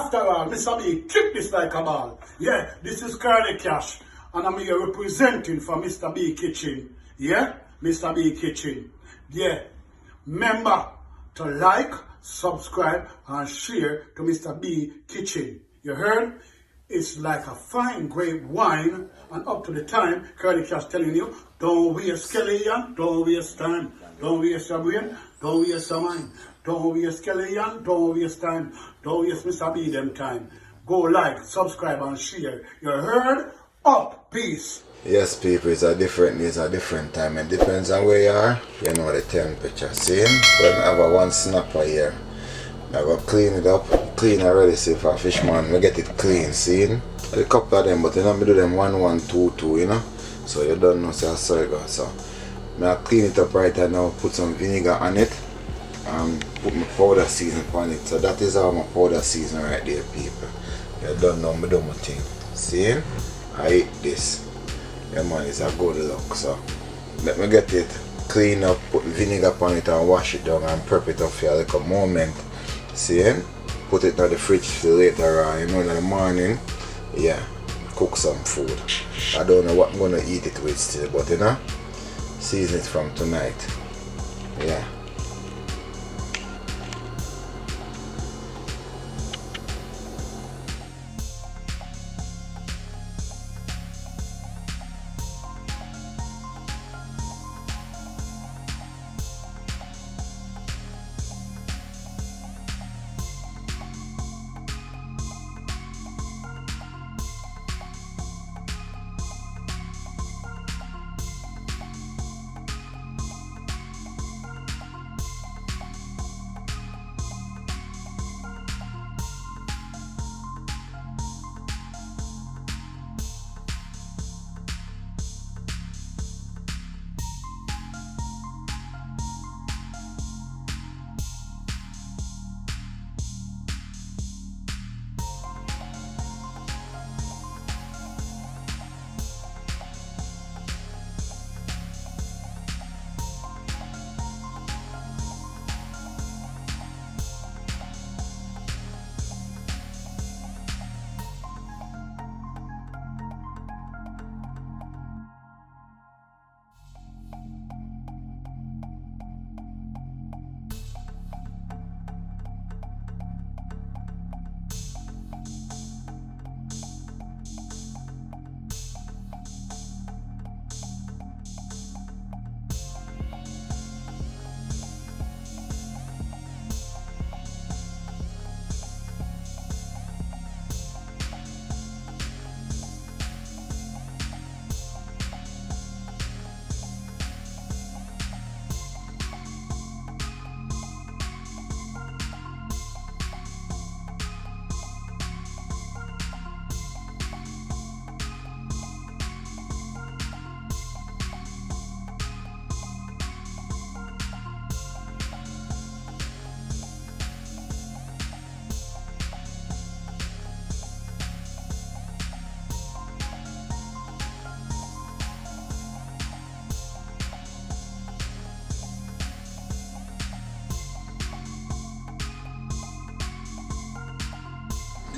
After all, Mr. B, kick this like a ball. Yeah, this is Curly Cash, and I'm here representing for Mr. B Kitchen. Yeah, Mr. B Kitchen. Yeah, remember to like, subscribe, and share to Mr. B Kitchen. You heard? It's like a fine grape wine, and up to the time, Curly Cash telling you, don't waste skeleton, don't waste time, don't waste your brain, don't waste your mind, don't waste skeleton, don't waste time, don't waste Mr. B them time. Go like, subscribe, and share. You heard? Up, peace. Yes, people, it's a different time. It depends on where you are. You know the temperature. See? When I have a one snapper here, I go clean it up, clean already. See for a fish man, we get it clean. See? A couple of them, but you know me do them 1 1 2 2. You know, so you don't know. So I saw it go. So I clean it up right now. Put some vinegar on it. Put my powder season on it. So that is how my powder season right there, people. You don't know me do my thing. See? I eat this. Yeah man, it's a good look. So let me get it clean up, put vinegar on it and wash it down and prep it up for a little moment. See? Put it in the fridge for later on, you know, in the morning. Yeah, cook some food. I don't know what I'm gonna eat it with still, but you know, season it from tonight. Yeah.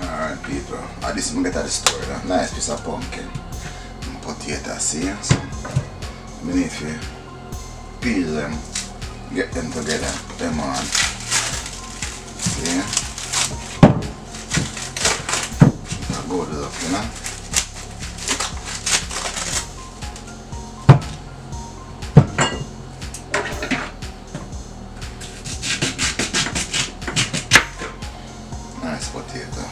Alright people, this I get at the store, a nice piece of pumpkin and potato, see? So we need to peel them, get them together, put them on. See? A good look, you know? Nice potato.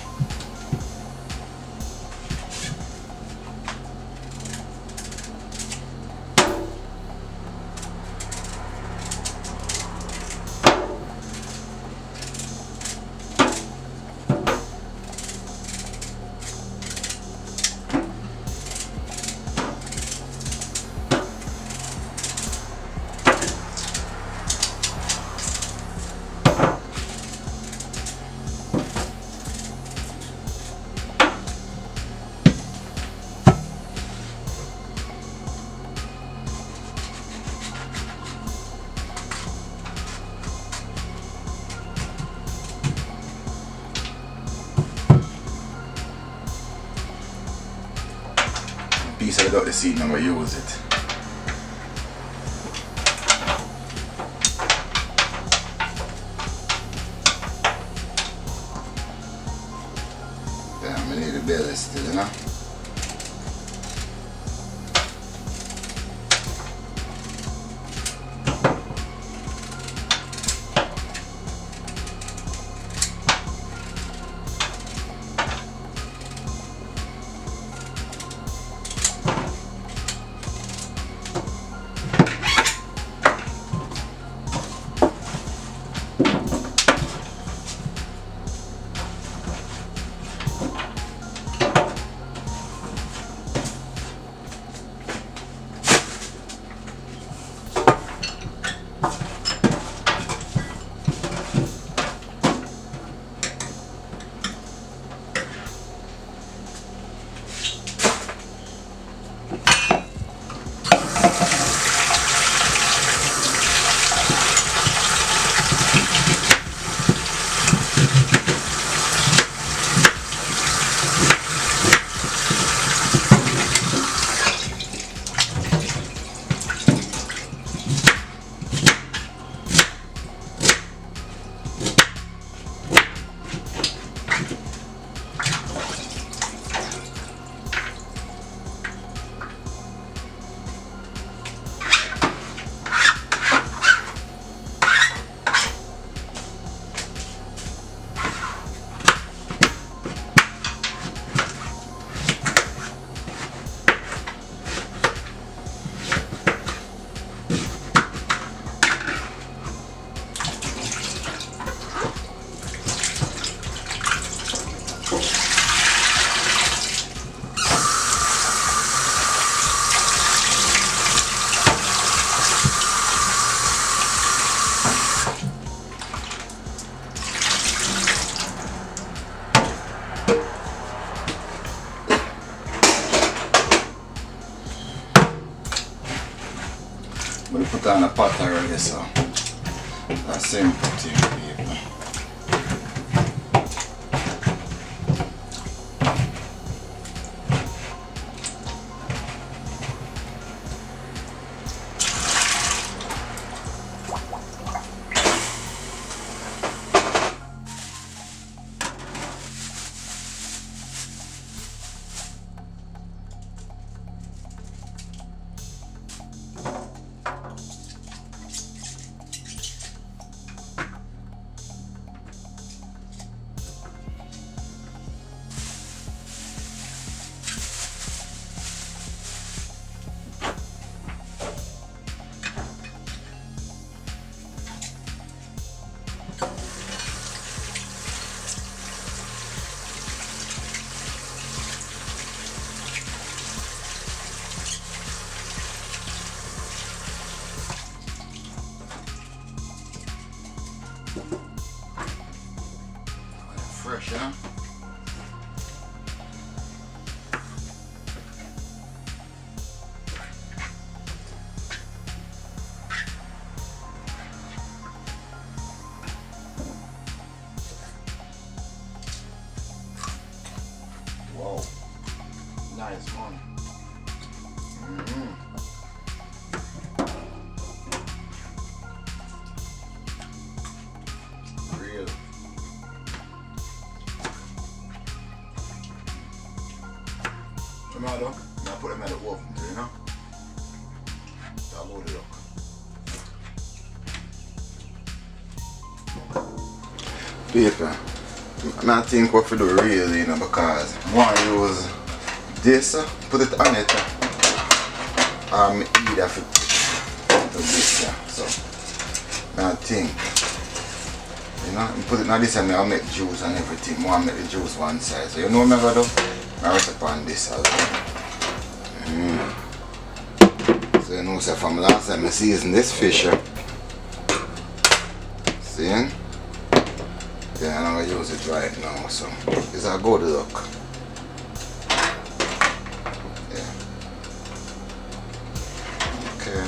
piece without the seed, I'm going to use it. Damn, I need the belly still, you know? But I put on a pot already, so that's simple thing, people. Fresh, huh? Whoa, nice one. Real. Come on, look. Now put them in the oven, you know? I'll load it up. People, I think what we do really, you know, because I want to use this, put it on it, either for this, so I think, you know, put it on this and I'll make juice and everything. I want to make the juice one side, so you know what I'm going to do? I recipe on this as well. So you know, so from last time I seasoned this fish, see? Then I'm going to use it right now, so it's a good look. Yeah. Okay.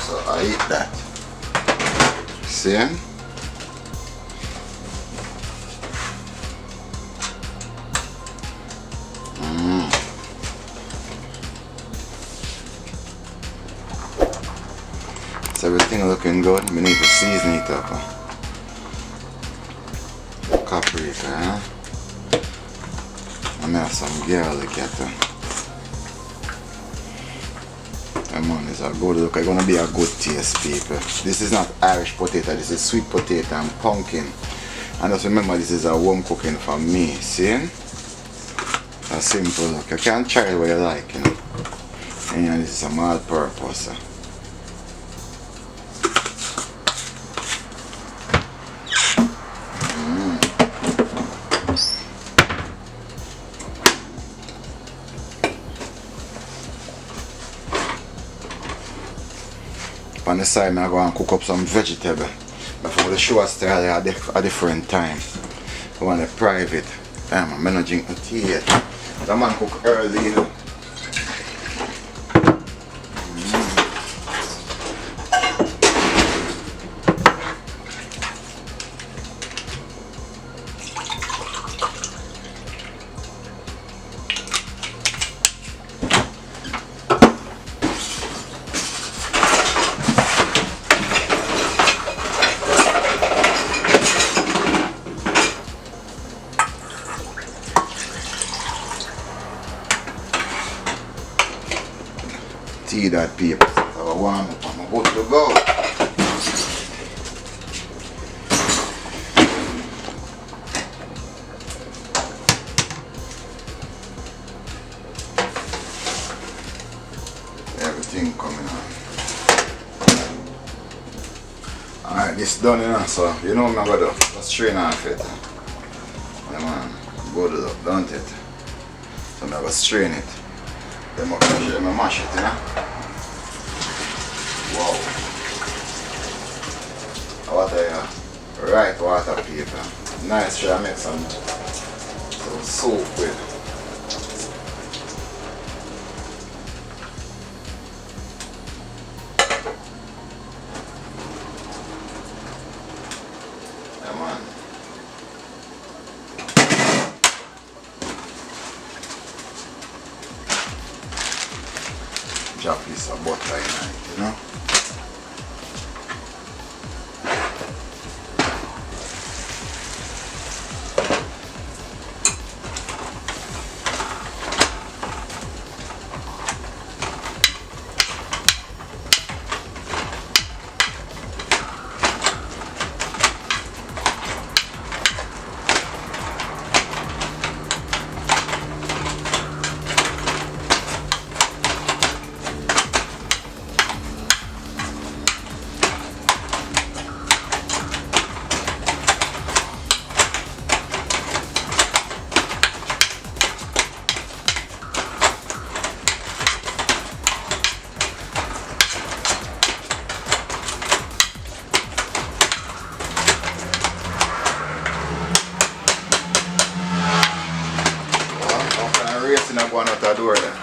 So I eat that. See? So everything looking good. We need to season it up. Paprika, huh? And have some garlic at Come on, it's a good look. It's gonna be a good taste, people. This is not Irish potato, this is sweet potato and pumpkin. And just remember, this is a home cooking for me. See? A simple look. You can try it what you like, you know. And this is some all purpose. On the side, I'm going to cook up some vegetable. But for the show style at a different time. I want to private. I'm not drink no tea yet. The man cook early, you know. Tea that paper. So I warm up. I'm good to go. Everything coming on. Alright, this done, you know, so you know what I'm gonna do. Just strain off it. Yeah, man, good up, don't it? So I'm gonna strain it. Then I'm gonna mash it, you know. Wow. Water, yeah. Right water paper. Nice, try to make some soup with. Yeah, man. Drop piece of butter in it, you know. Racing and going out the door there.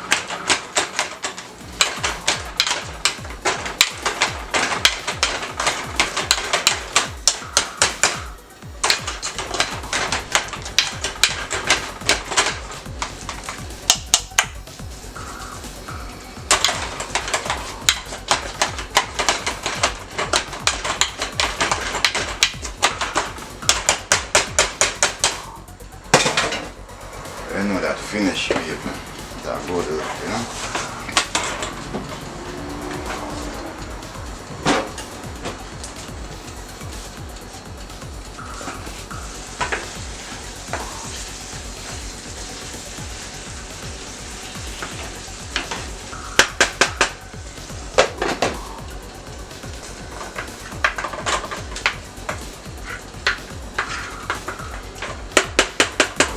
You know that finish, people. That good look, you know.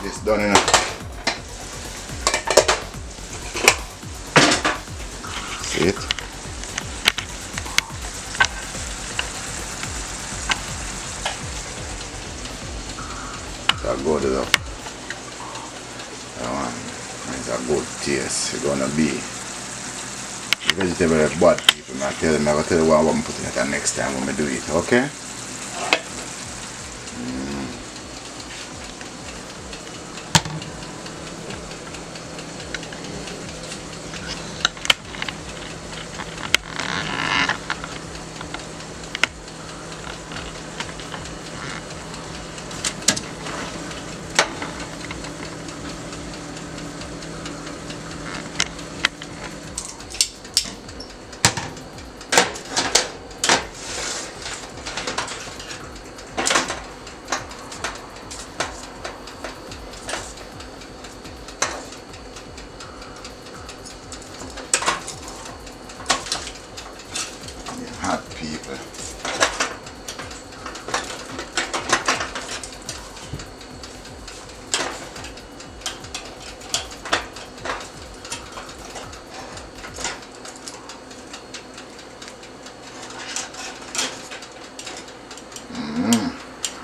It's done enough. See it? That good enough. That one, it's a good taste. It's gonna be vegetable bad people. people, I tell them, I will tell you what I'm putting it on next time when we do it, okay? Hot people.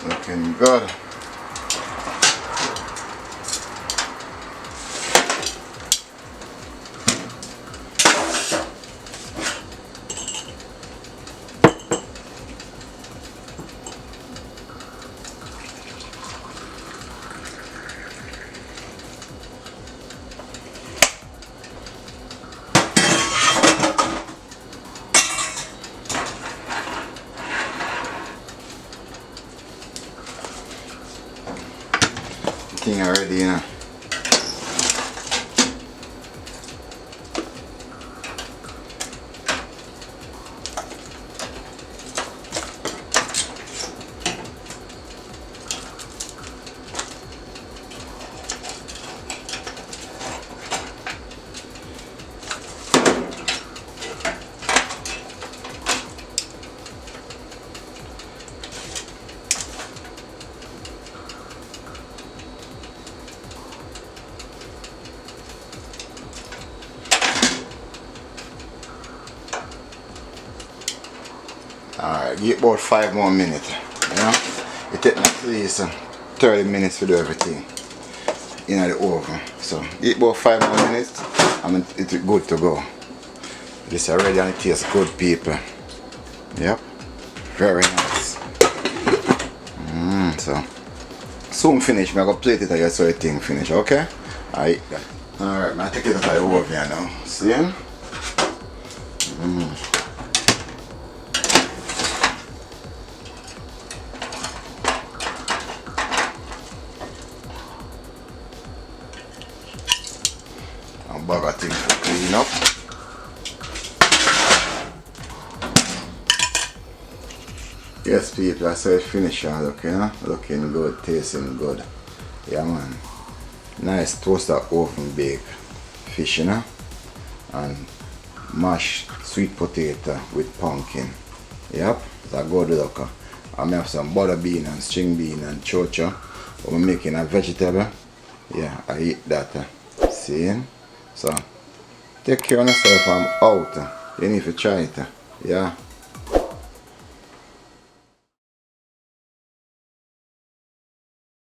Looking good. Thing already, you know. Alright, give it about 5 more minutes. You know? It takes at least 30 minutes to do everything in the oven. So give it about 5 more minutes and it's good to go. This already and it tastes good, people. Yep. Very nice. So soon finish. I'm gonna plate it again so the thing finish, okay? Alright, I'm gonna take it out of the oven now. See? Bag of things to clean up. Yes, people, I saw it finish and looking good, tasting good. Yeah, man. Nice toaster oven baked fish, you know, and mashed sweet potato with pumpkin. Yep, it's a good look. I have some butter bean and string bean and chocho. I'm making a vegetable. Yeah, I eat that. See? So, take care of yourself. I'm out. You need to try it. Yeah.